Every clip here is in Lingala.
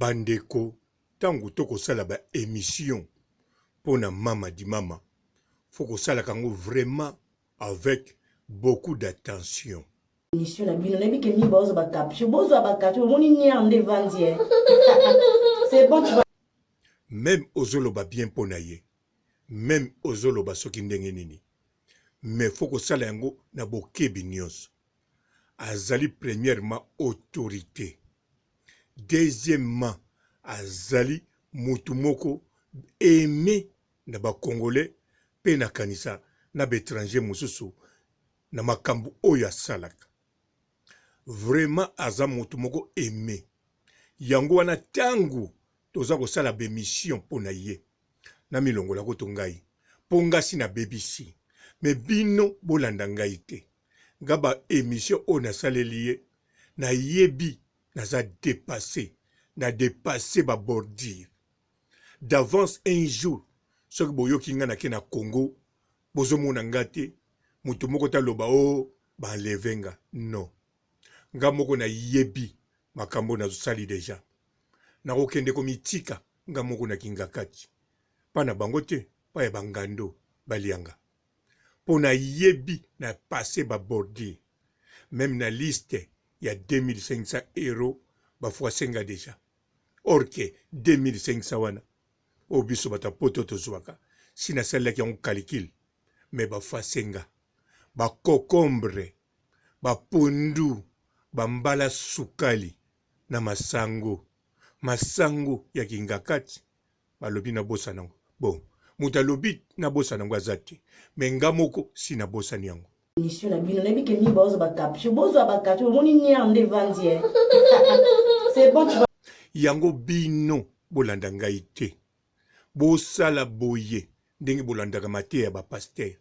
Bandeko, tango toko sala ba émission pour na mama di mama. Faut que ça la kango vraiment avec beaucoup d'attention. Émission na bino nabi ke mi bozo ba capture moni nyande vandier. C'est bon tu vas Même ozoloba bien ponaye. Même ozoloba soki ndenge nini. Mais faut que ça la yango na bokebi nyonso. Azali premièrement autorité. Deuxièmement, azali mutumoko aimé na ba congolais pe na kanisa na ba étranger mususu na makambu oyo asalaka. Vraiment aza mutumoko aimé. Yango wana tangu toza ko sala ba émission pona ye. Na milongola ko tongai. Pongasi na BBC. Mais bino bolanda ngai te. Ngaba émission o na saleliye na yebi naza dépassé. Na dépassé ba bordir. D'avance un jour, ce que boyo kinga na kena Congo, bozo mona ngate, mutu moko ta loba o ba levenga. Non. Nga moko na yebi makambo na sali deja. Na okende komitika nga moko na kingakati. Pa na bangote, pa ya bangando balianga. Po na yebi na passé ba bordir. Même na liste ya 2500 euros ba fois senga deja. Or que 2500 wana obiso bata poto tozwaka sina sala ki on calcul mais ba fois senga ba kokombre ba pondu ba mbala sukali na masango ya kingakati balobi na bosa nango bon muta lobi na bosa nango azati mais ngamoko sina bosa nyango. Émission na bino nabi ke mi bozo ba capture moni nyande vandier. C'est bon tu vas Yango bino bolanda ngai te. Bosala boye ndenge bolandaka mate ya ba pasteur.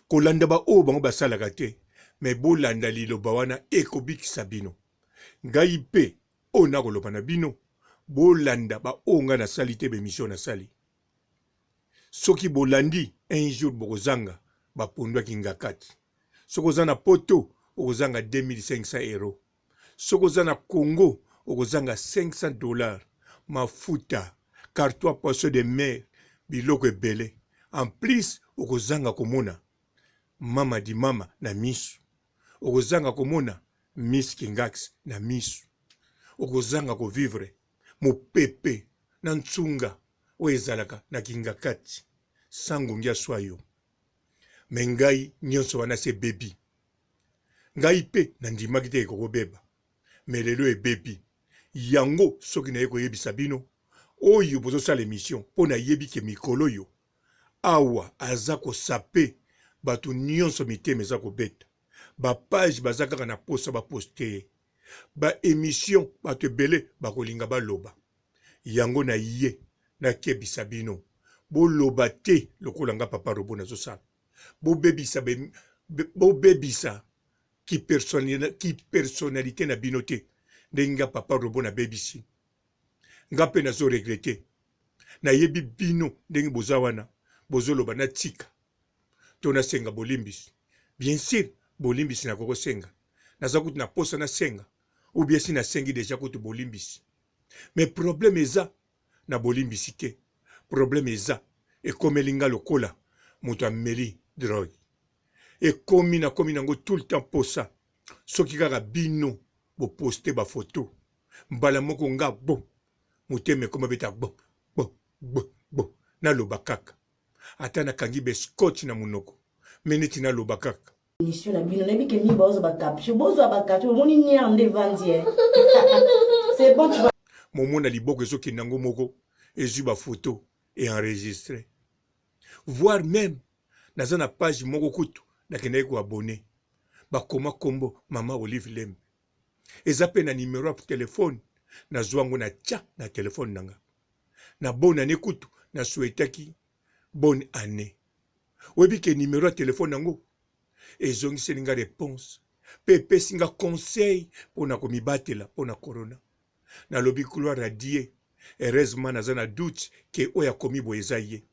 Kolanda ba o bango basalaka te, mais bolanda liloba wana ekobikisa bino. Ngai pe o na koloba na bino bolanda ba o nga na sali te be mission na sali. Soki bolandi un jour bokozanga ba pondwa kingakati. Sokoza na poto okozanga 2500 euros. Sokoza na Congo okozanga $500, mafuta, carton poisson de mer, biloko ebele. En plus, okozanga komona mama di mama na misu. Okozanga komona Miss Kingax na misu. Okozanga ko vivre mopepe na ntsunga oezalaka na kingakati. Sango ngia swayo. Mengai nyonso wana se baby. Ngai pe na ndimaki te ekokobeba. Melelo e baby. Yango soki na yeko yebisa bino oyo bozo sala émission pona yebi ke mikolo yo awa aza ko sape batu nyonso miteme za ko beta ba page baza kaka na posa ba poster ba émission batu ebele bakolinga baloba yango na ye na kebisa bino boloba te lokola nga papa robo na zo sala bo bebisa ki personnalité na bino te ndenga papa robo na BBC. Nga pe na zo regrete. Na yebi bino ndenge boza wana. Bozoloba na tika. Tona senga bolimbisi. Bien sûr, bolimbisi na koko senga. Naza kutu na posa na senga. Ou bien si na sengi deja kutu bolimbisi. Mais problème eza na bolimbisi te. Problème eza. E komelinga lokola. Mutu ameli drogue. E komi nango tout le temps posa. Soki kaka bino bo poste ba photo. Mbala moko nga bon. Muteme koma beta bon. Na loba kaka. Ata na kangi be scotch na munoko. Meneti na loba kaka. Émission na bino nabi ke mi bozo ba capture moni nyande vandier. C'est bon tu vas Momo na liboko ezoki nango moko ezu ba photo et enregistré. Voire même naza na page moko kutu na kende ko abonné. Bakoma kombo mama Olive Lem. Eza pe na numéro ya téléphone na zwango na tcha na téléphone nanga. Na bonne année kutu na souhaitaki bonne année. Webi ke numéro ya téléphone nango ezongi selinga réponse. Pepe singa conseil pona komibatela pona corona. Na lobi couloir radier. Heureusement naza na doute ke oya komi bo eza ye.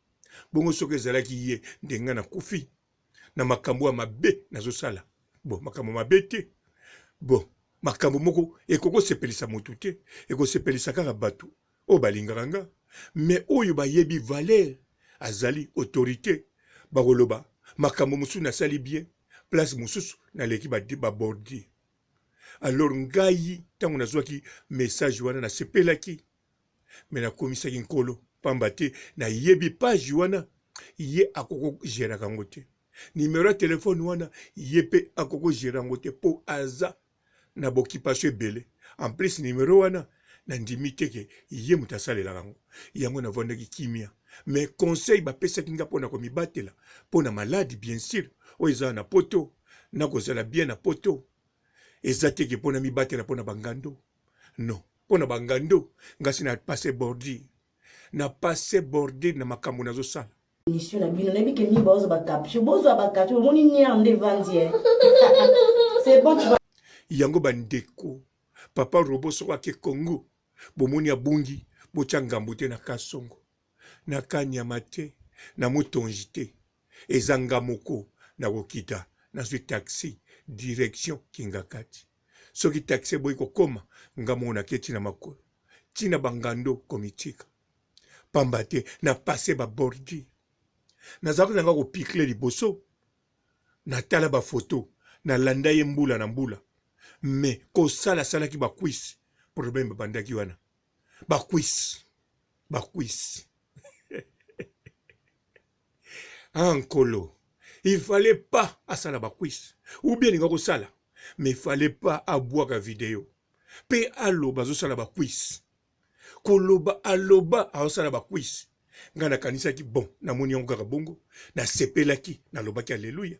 Bongo soki ezalaki ye ndenga na kufi. Na makambo ya mabe nazo sala. Bon, makambo mabe te. Bon, makambo moko ekoko sepelisa motu te ekosepelisa kaka bato oyo balingaka nga me oyo bayebi valeur azali autorité bakoloba makambo mosusu nasali bien place mosusu naleki babordi alors ngai ntango nazwaki message wana nasepelaki me nakomisaki nkolo pamba te nayebi page wana ye akoko geraka yango te nimero ya telefone wana ye mpe akoko gera yango te mpo aza na boccupation ebele en plus nimero wana nandimi teke ye moto asalelaka yango yango navandaki kimia mais conseil bapesaki nga mpo na komibatela mpo na maladi bien sûr oyo ezala na poto nakozala bien na poto eza teke mpo na mibatela mpo na bangando non mpo na bangando ngasi na passe bordi na makambo nazosala mission na bino nayebi ke mi baozo bakapsio bozwa bakapsio omoni niere nde evandi c'est bon tu vas yango bandeko papa robo soko ake Congo bomoni abungi botya ngambo te na kasongo na kanyama te na motongi te eza nga moko na kokita nazwi taxi direction Kingakati soki taxi boyi kokoma nga moko naketi na makolo tina bangando komitika pamba te na pase babordi nazalaki nanga kopikle liboso natala bafoto nalanda ye mbula na mbula me kosala salaki bakwisi problème babandaki wana bakwisi ankolo il fallait pas asala bakwisi ou bien ninga kosala mais il fallait pas abwaka video pe aloba azosala bakwisi koloba aloba azosala bakwisi nga nakanisaki bon namoni yango kaka bongo nasepelaki nalobaki alleluya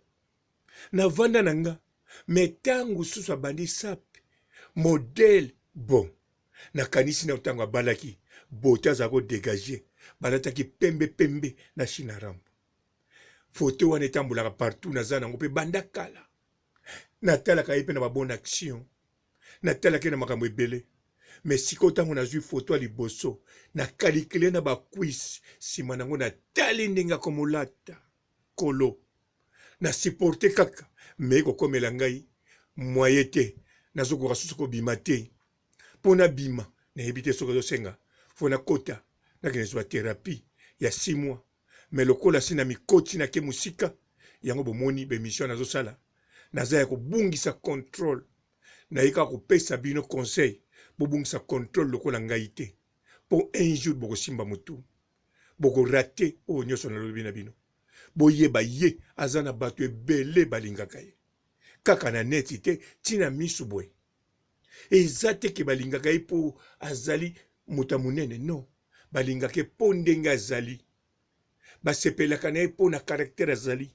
navanda na nga me ntango susu abandi sape modele bon nakanisi na ntango abalaki bote azala kodégage balataki pembe na shinarambo foto wana etambolaka partout naza nango mpe banda kala natalaka ye mpe na babone action natalaki ye na makambo ebele me sikoyo ntango nazwi foto ya liboso nakalikile na bakwisi nsima nango natali ndenge akomolata kolo nasiporte kaka me kokomela ngai mwaye te nazokoka susu kobima te mpo nabima nayebi te soki ozosenga fo nakota nakende zwa therapie ya 6 mois me lokola si na mikoti nake mosika yango bomoni bemission nazosala naza ya kobungisa contrôle nayika kopesa bino conseil bobungisa contrôle lokola ngai te mpo un jour bokosimba motu bokorate oyo nyonso nalobi na bino boyeba ye aza na bato ebele balingaka ye kaka na neti te ntina misu boye eza teke balingaka ye mpo azali moto ya monene non balingaka ye mpo ndenge azali basepelaka na ye mpo na karaktere azali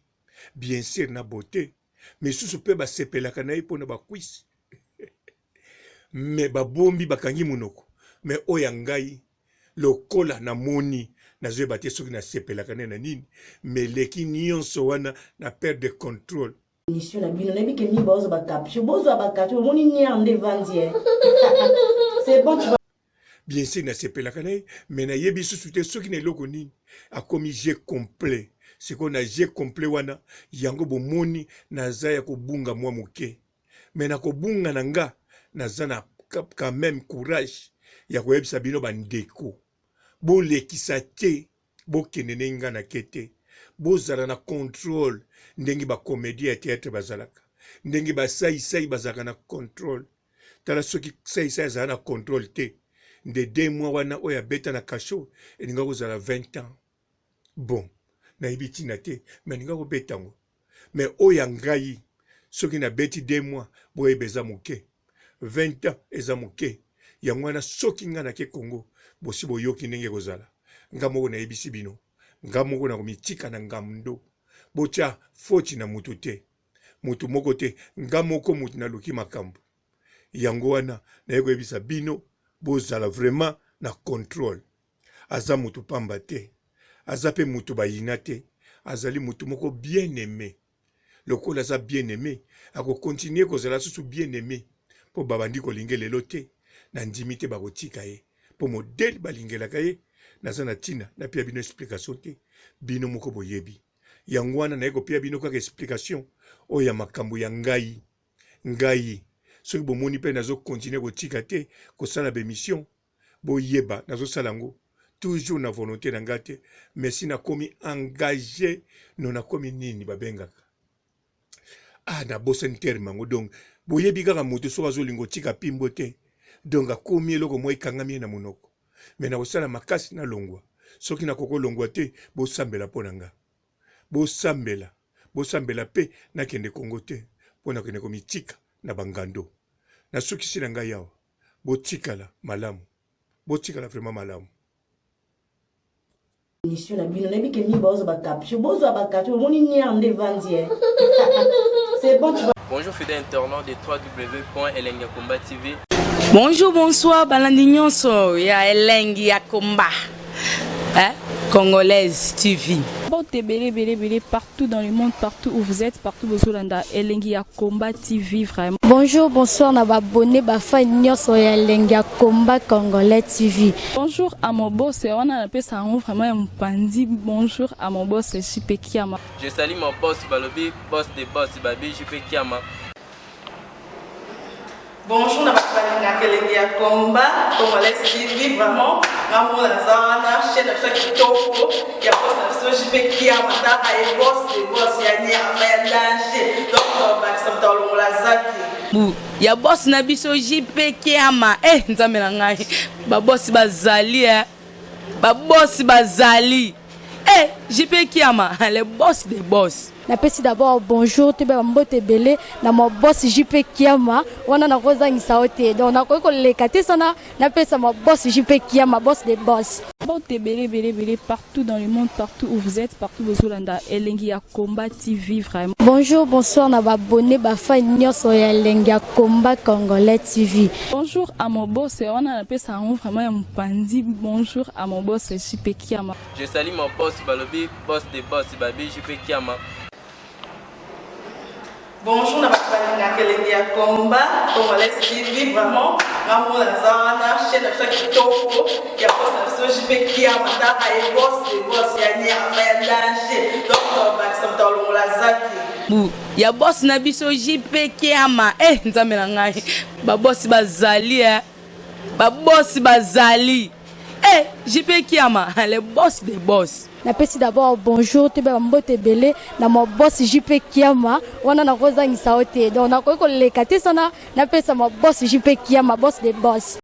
bien sûr na beauté misusu mpe basepelaka na ye mpo na bakwisi me babombi bakangi monoko me oyo ngai lokola namoni nazoyeba te soki nasepelaka ne na nini me leki nyonso wana na perte de contrôle mission na bino nayebi ke mi baozo bakapsio bozwa bakapsio omoni niere nde evandi c'est bon tu vas bien sûr nasepelaka na ye me nayebi susu te soki na eloko nini akomi jeu complet sikoyo na jeu complet wana yango bomoni naza ya kobunga mwa moke me na kobunga na nga naza na quand même courage ya koyebisa bino bandeko bolekisa te bokende ndenge nga nake te bozala na contrôle ndenge bacomédie ya théâtre bazalaka ndenge basaisai bazalaka na contrôle tala soki saisai azala na contrôle te nde 2 mois wana oyo abeta na kasho elinga kozala 20 ans bon nayebi ntina te me alinga kobeta yango me oyo ya ngai soki nabeti 2 mois boyeba eza moke 20 ans eza moke yango wana soki nga nake Congo bosi boyoki ndenge kozala nga moko nayebisi bino nga moko na komitika na ngamdo botya foti na mutu te mutu moko te nga moko mutu naluki makambo yango wana naye koyebisa bino bozala vraiment na contrôle aza mutu pamba te aza pe mutu bayina te azali mutu moko bien aimé lokola aza bien aimé akokontinue kozala susu bien aimé mpo babandi kolinga lelo te na ndimi te bakotika ye mpo modele balingelaka ye naza na ntina napia bino explication te bino moko boyebi yango wana naye kopia bino kaka explication oyo ya makambo ya ngai soki bomoni mpe nazokontinue kotika te kosala bémission boyeba nazosalango toujours na volonté na nga te merci nakomi engagé no nakomi nini babengaka nabosani terme yango donc boyebi kaka moto soki azolinga otika pimbo te donc akomi eloko mwa ekangami ye na monoko me nakosala makasi nalongwa soki nakokolongwa te bosambela mpo na nga bosambela mpe nakende kongo te mpo nakende komitika na bangando nasukisi na ngai awa botikala malamu botikala vraiment malamu mission na bino nayebi ke mi baozo bakapsio bozwa bakapsio omoni nyande vandier c'est bon tu vas. Bonjour fidèles internautes de www.elengiakomba TV. Bonjour, bonsoir, balandi nyonso ya Elengi ya Komba, Congolaise TV. Bon, belé, partout dans le monde, partout où vous êtes, partout où vous êtes, Elengi ya Komba TV, vraiment. Bonjour, bonsoir, na abonné, fan nyonso ya Elengi ya Komba Congolais TV. Bonjour à mon boss, on a appelé ça vraiment un pandi. Bonjour à mon boss, JP Kiama. Je salue mon boss Balobi, boss des boss Babi, JP Kiama. Bonjour, na Elengi ya Komba Congolais TV, vraiment. Maman Lazana, chaîne de chaque topo, il y a pas de JP Kiama, et boss des boss, il y a un danger. Donc, on va s'entendre dans la zaki. Ya boss na biso JP Kiama nzambe na ngai ba boss bazali ba boss bazali JP Kiama le boss des boss. Napesi d'abord bonjour te ba mbote belé na mo boss JP Kiama wana na kozangisa ote donc na ko leka te sana napesa mo boss JP Kiama boss des boss. Bon, belé, partout dans le monde, partout où vous êtes, partout où vous êtes, Elengi ya Komba TV, vraiment. Bonjour, bonsoir, na abonné, fan nyonso ya Elengi ya Komba Congolais TV. Bonjour à mon boss, on a appelé ça vraiment un pandi. Bonjour à mon boss, JP Kiama. Je salue mon boss Balobi, boss des boss Babi, JP Kiama. Bonjour, na Elengi ya Komba Congolais TV, vraiment. Maman Lazana, chaîne de chaque topo, il y a pas de JP Kiama, et boss des boss, il y a un danger. Donc, on va s'entendre dans la zaki. Ya boss na biso JP Kiama nzambe na ngai ba boss bazali ba boss bazali JP Kiama le boss des boss. Napesi d'abord bonjour te ba mbote belé na mo boss JP Kiama wana na kozangisa ote donc na ko leka te sana napesa mo boss JP Kiama boss des boss.